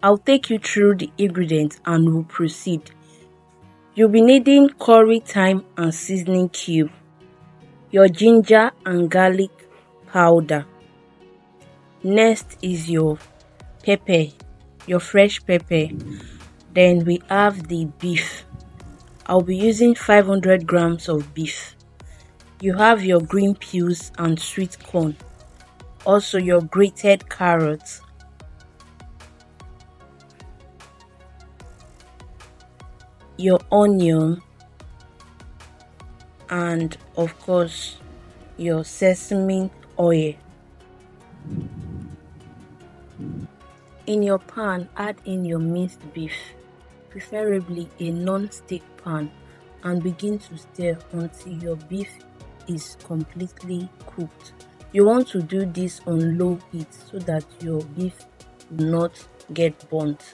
I'll take you through the ingredients and we'll proceed. You'll be needing curry, thyme and seasoning cube, your ginger and garlic powder. Next is your pepper, your fresh pepper. Then we have the beef. I'll be using 500 grams of beef. You have your green peas and sweet corn. Also your grated carrots. Your onion. And of course your sesame oil. In your pan, add in your minced beef, preferably a non-stick pan, and begin to stir until your beef is completely cooked. You want to do this on low heat so that your beef will not get burnt.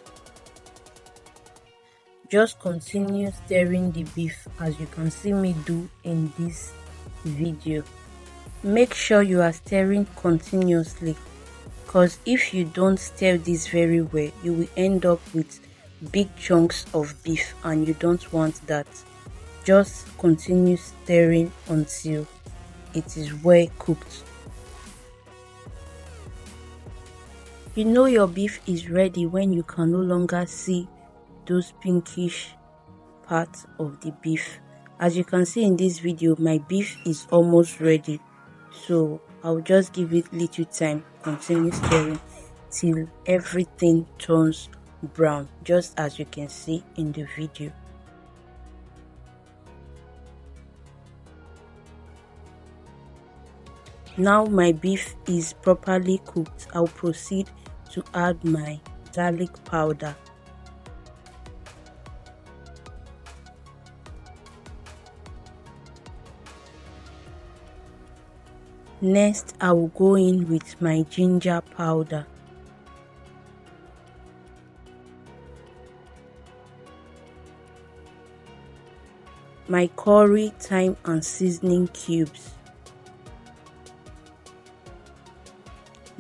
Just continue stirring the beef as you can see me do in this video. Make sure you are stirring continuously, because if you don't stir this very well, you will end up with big chunks of beef and you don't want that. Just continue stirring until it is well cooked. You know your beef is ready when you can no longer see those pinkish parts of the beef. As you can see in this video, my beef is almost ready, so I'll just give it little time, continue stirring till everything turns brown, just as you can see in the video. Now my beef is properly cooked, I'll proceed to add my garlic powder. Next, I will go in with my ginger powder. My curry, thyme and seasoning cubes.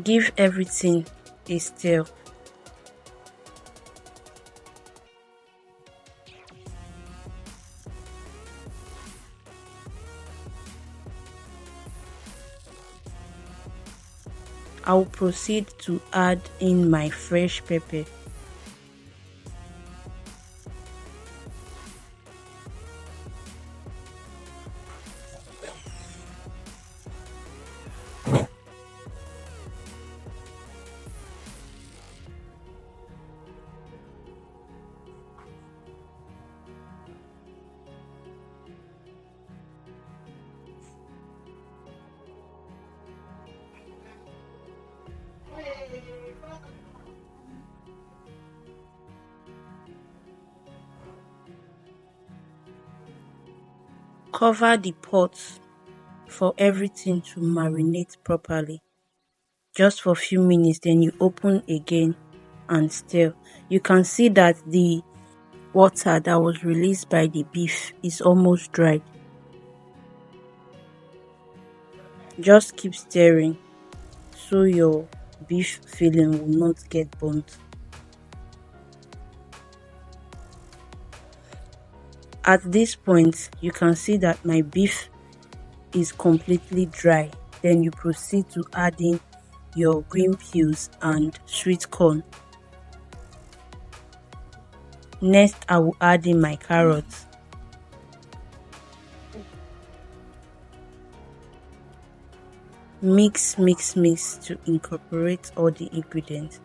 Give everything a stir. I will proceed to add in my fresh pepper. Cover the pot for everything to marinate properly, just for a few minutes. Then you open again and stir. You can see that the water that was released by the beef is almost dried. Just keep stirring so your beef filling will not get burnt. At this point, you can see that my beef is completely dry. Then you proceed to add in your green peas and sweet corn. Next, I will add in my carrots. Mix to incorporate all the ingredients.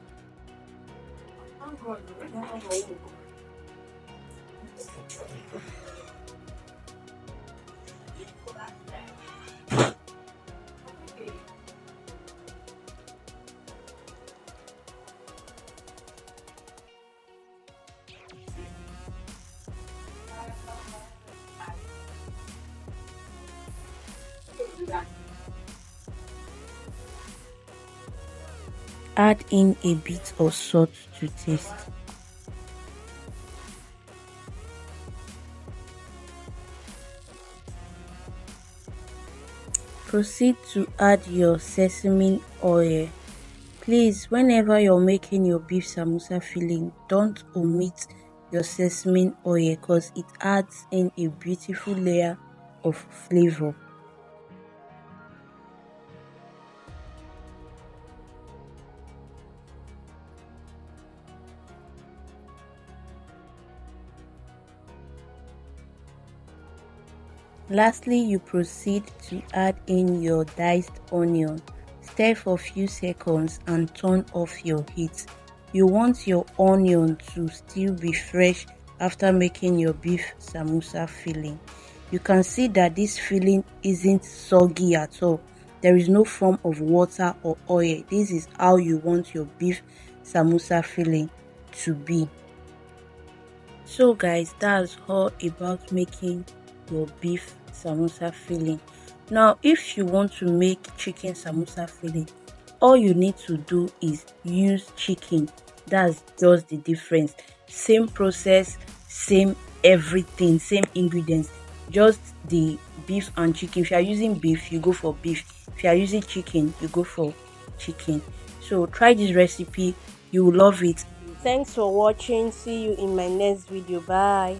Add in a bit of salt to taste. Proceed to add your sesame oil. Please, whenever you're making your beef samosa filling, don't omit your sesame oil because it adds in a beautiful layer of flavor. Lastly, you proceed to add in your diced onion. Stir for a few seconds and turn off your heat. You want your onion to still be fresh after making your beef samosa filling. You can see that this filling isn't soggy at all. There is no form of water or oil. This is how you want your beef samosa filling to be. So guys, that's all about making your beef samosa filling. Now if you want to make chicken samosa filling, all you need to do is use chicken. That's just the difference. Same process, same everything, same ingredients, just the beef and chicken. If you are using beef, you go for beef. If you are using chicken, you go for chicken. So try this recipe, you will love it. Thanks for watching. See you in my next video. Bye.